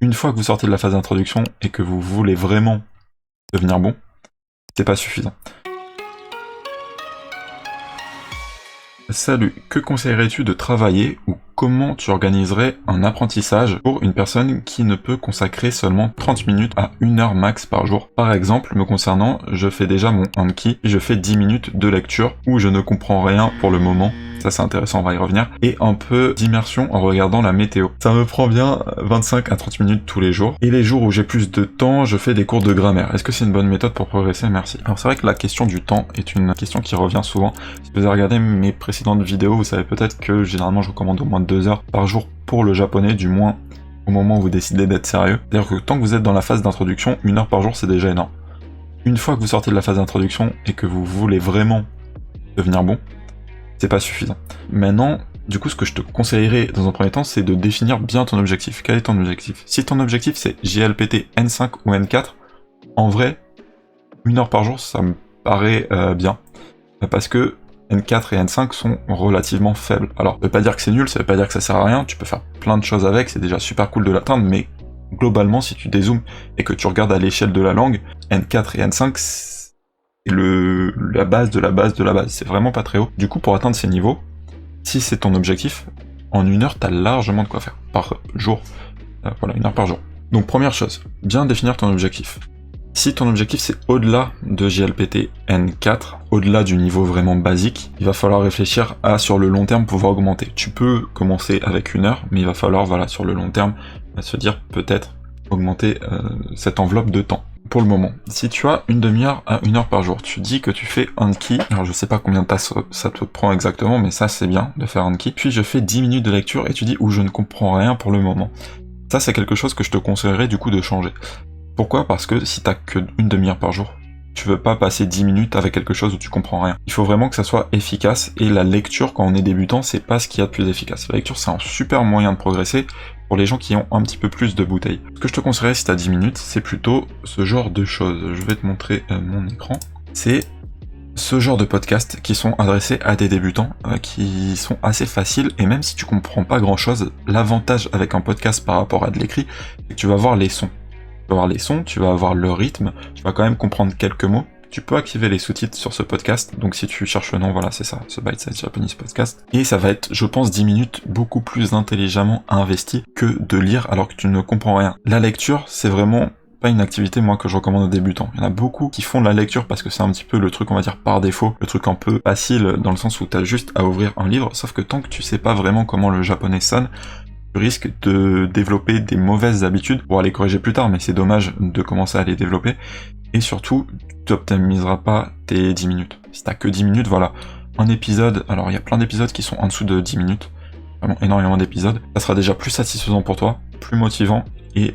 Une fois que vous sortez de la phase d'introduction et que vous voulez vraiment devenir bon, c'est pas suffisant. Salut, que conseillerais-tu de travailler ou comment tu organiserais un apprentissage pour une personne qui ne peut consacrer seulement 30 minutes à 1 heure max par jour? Par exemple, me concernant, je fais déjà mon Anki, je fais 10 minutes de lecture où je ne comprends rien pour le moment. Ça c'est intéressant, on va y revenir. Et un peu d'immersion en regardant la météo. Ça me prend bien 25 à 30 minutes tous les jours. Et les jours où j'ai plus de temps, je fais des cours de grammaire. Est-ce que c'est une bonne méthode pour progresser? Merci. Alors c'est vrai que la question du temps est une question qui revient souvent. Si vous avez regardé mes précédentes vidéos, vous savez peut-être que généralement je recommande au moins 2 heures par jour pour le japonais, du moins au moment où vous décidez d'être sérieux. C'est-à-dire que tant que vous êtes dans la phase d'introduction, 1 heure par jour c'est déjà énorme. Une fois que vous sortez de la phase d'introduction et que vous voulez vraiment devenir bon, c'est pas suffisant. Maintenant, du coup, ce que je te conseillerais dans un premier temps, c'est de définir bien ton objectif. Quel est ton objectif? Si ton objectif c'est JLPT N5 ou N4, en vrai, 1 heure par jour, ça me paraît bien. Parce que N4 et N5 sont relativement faibles. Alors, ça veut pas dire que c'est nul, ça veut pas dire que ça sert à rien, tu peux faire plein de choses avec, c'est déjà super cool de l'atteindre, mais globalement, si tu dézoomes et que tu regardes à l'échelle de la langue, N4 et N5, c'est la base de la base de la base, c'est vraiment pas très haut. Du coup, pour atteindre ces niveaux, si c'est ton objectif, en 1 heure, t'as largement de quoi faire par jour. Voilà, 1 heure par jour. Donc première chose, bien définir ton objectif. Si ton objectif c'est au-delà de JLPT N4, au-delà du niveau vraiment basique, il va falloir réfléchir à sur le long terme pouvoir augmenter. Tu peux commencer avec 1 heure, mais il va falloir, voilà, sur le long terme, se dire peut-être augmenter cette enveloppe de temps. Pour le moment, si tu as une demi-heure à 1 heure par jour, tu dis que tu fais Anki, alors je sais pas combien de temps ça te prend exactement, mais ça c'est bien de faire Anki, puis je fais 10 minutes de lecture et tu dis où je ne comprends rien pour le moment. Ça c'est quelque chose que je te conseillerais du coup de changer. Pourquoi? Parce que si t'as que une demi-heure par jour, tu veux pas passer 10 minutes avec quelque chose où tu comprends rien. Il faut vraiment que ça soit efficace, et la lecture quand on est débutant, c'est pas ce qu'il y a de plus efficace. La lecture c'est un super moyen de progresser, pour les gens qui ont un petit peu plus de bouteilles. Ce que je te conseillerais si t'as 10 minutes, c'est plutôt ce genre de choses. Je vais te montrer mon écran. C'est ce genre de podcasts qui sont adressés à des débutants, qui sont assez faciles, et même si tu comprends pas grand chose, l'avantage avec un podcast par rapport à de l'écrit, c'est que tu vas voir les sons. Tu vas voir les sons, tu vas avoir le rythme, tu vas quand même comprendre quelques mots. Tu peux activer les sous-titres sur ce podcast, donc si tu cherches le nom, voilà, c'est ça, ce Bite Size Japanese Podcast. Et ça va être, je pense, 10 minutes beaucoup plus intelligemment investies que de lire alors que tu ne comprends rien. La lecture, c'est vraiment pas une activité, moi, que je recommande aux débutants. Il y en a beaucoup qui font de la lecture parce que c'est un petit peu le truc, on va dire, par défaut, le truc un peu facile, dans le sens où t'as juste à ouvrir un livre, sauf que tant que tu sais pas vraiment comment le japonais sonne, tu risques de développer des mauvaises habitudes pour aller corriger plus tard, mais c'est dommage de commencer à les développer. Et surtout, tu n'optimiseras pas tes 10 minutes. Si t'as que 10 minutes, voilà. Un épisode, alors il y a plein d'épisodes qui sont en dessous de 10 minutes, vraiment énormément d'épisodes, ça sera déjà plus satisfaisant pour toi, plus motivant et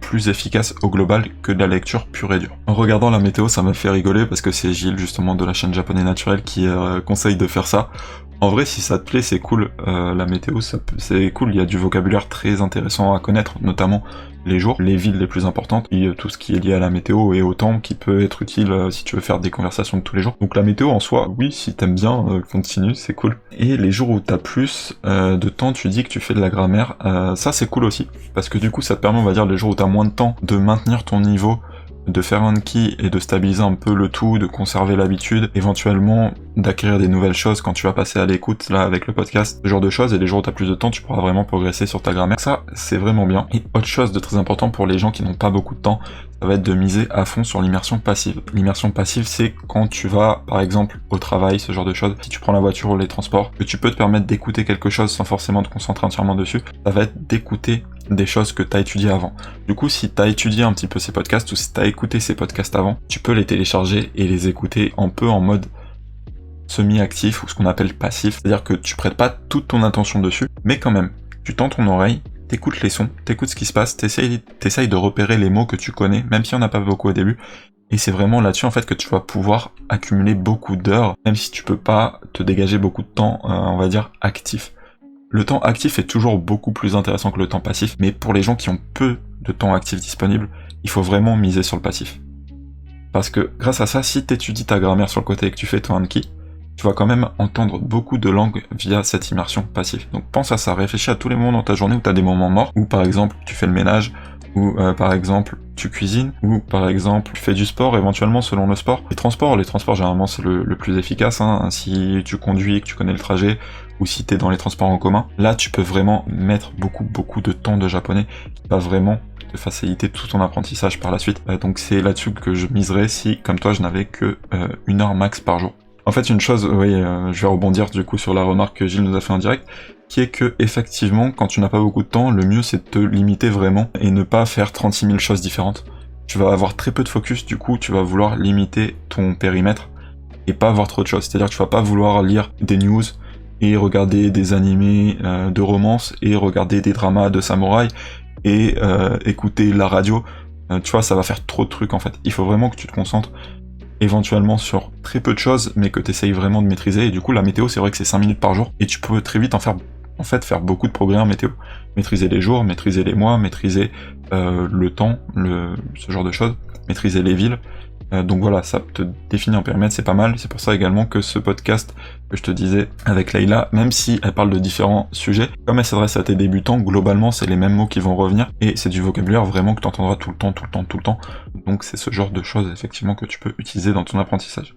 plus efficace au global que de la lecture pure et dure. En regardant la météo, ça m'a fait rigoler parce que c'est Gilles justement de la chaîne Japonais Naturel qui conseille de faire ça. En vrai, si ça te plaît, c'est cool. La météo, c'est cool. Il y a du vocabulaire très intéressant à connaître, notamment les jours, les villes les plus importantes, et tout ce qui est lié à la météo et au temps qui peut être utile si tu veux faire des conversations de tous les jours. Donc la météo en soi, oui, si t'aimes bien, continue, c'est cool. Et les jours où t'as plus de temps, tu dis que tu fais de la grammaire, ça c'est cool aussi, parce que du coup ça te permet, on va dire, les jours où t'as moins de temps, de maintenir ton niveau, de faire un Anki et de stabiliser un peu le tout, de conserver l'habitude, éventuellement d'acquérir des nouvelles choses quand tu vas passer à l'écoute là avec le podcast, ce genre de choses, et les jours où t'as plus de temps, tu pourras vraiment progresser sur ta grammaire. Ça, c'est vraiment bien. Et autre chose de très important pour les gens qui n'ont pas beaucoup de temps, ça va être de miser à fond sur l'immersion passive. L'immersion passive, c'est quand tu vas, par exemple, au travail, ce genre de choses, si tu prends la voiture ou les transports, que tu peux te permettre d'écouter quelque chose sans forcément te concentrer entièrement dessus, ça va être d'écouter des choses que tu as étudiées avant. Du coup, si tu as étudié un petit peu ces podcasts, ou si tu as écouté ces podcasts avant, tu peux les télécharger et les écouter un peu en mode semi-actif, ou ce qu'on appelle passif, c'est-à-dire que tu prêtes pas toute ton attention dessus, mais quand même, tu tends ton oreille, t'écoutes les sons, t'écoutes ce qui se passe, t'essayes de repérer les mots que tu connais, même si on n'a pas beaucoup au début, et c'est vraiment là-dessus en fait que tu vas pouvoir accumuler beaucoup d'heures, même si tu peux pas te dégager beaucoup de temps, on va dire, actif. Le temps actif est toujours beaucoup plus intéressant que le temps passif, mais pour les gens qui ont peu de temps actif disponible, il faut vraiment miser sur le passif. Parce que grâce à ça, si t'étudies ta grammaire sur le côté et que tu fais ton Anki, tu vas quand même entendre beaucoup de langues via cette immersion passive. Donc pense à ça, réfléchis à tous les moments dans ta journée où tu as des moments morts, où par exemple tu fais le ménage, ou par exemple tu cuisines, ou par exemple tu fais du sport éventuellement selon le sport. Les transports généralement c'est le plus efficace, hein. Si tu conduis et que tu connais le trajet, ou si t'es dans les transports en commun, là tu peux vraiment mettre beaucoup de temps de japonais qui va vraiment te faciliter tout ton apprentissage par la suite. Donc c'est là-dessus que je miserais si, comme toi, je n'avais que 1 heure max par jour. En fait, une chose, oui, je vais rebondir du coup sur la remarque que Gilles nous a fait en direct, qui est que effectivement, quand tu n'as pas beaucoup de temps, le mieux c'est de te limiter vraiment et ne pas faire 36 000 choses différentes. Tu vas avoir très peu de focus, du coup, tu vas vouloir limiter ton périmètre et pas avoir trop de choses. C'est-à-dire que tu vas pas vouloir lire des news et regarder des animés de romance et regarder des dramas de samouraïs et écouter la radio. Tu vois, ça va faire trop de trucs en fait. Il faut vraiment que tu te concentres éventuellement sur très peu de choses, mais que tu essayes vraiment de maîtriser. Et du coup, la météo, c'est vrai que c'est 5 minutes par jour, et tu peux très vite faire beaucoup de progrès en météo. Maîtriser les jours, maîtriser les mois, maîtriser le temps, ce genre de choses, maîtriser les villes. Donc voilà, ça te définit en périmètre, c'est pas mal. C'est pour ça également que ce podcast que je te disais avec Leïla, même si elle parle de différents sujets, comme elle s'adresse à tes débutants, globalement c'est les mêmes mots qui vont revenir, et c'est du vocabulaire vraiment que tu entendras tout le temps. Donc c'est ce genre de choses effectivement que tu peux utiliser dans ton apprentissage.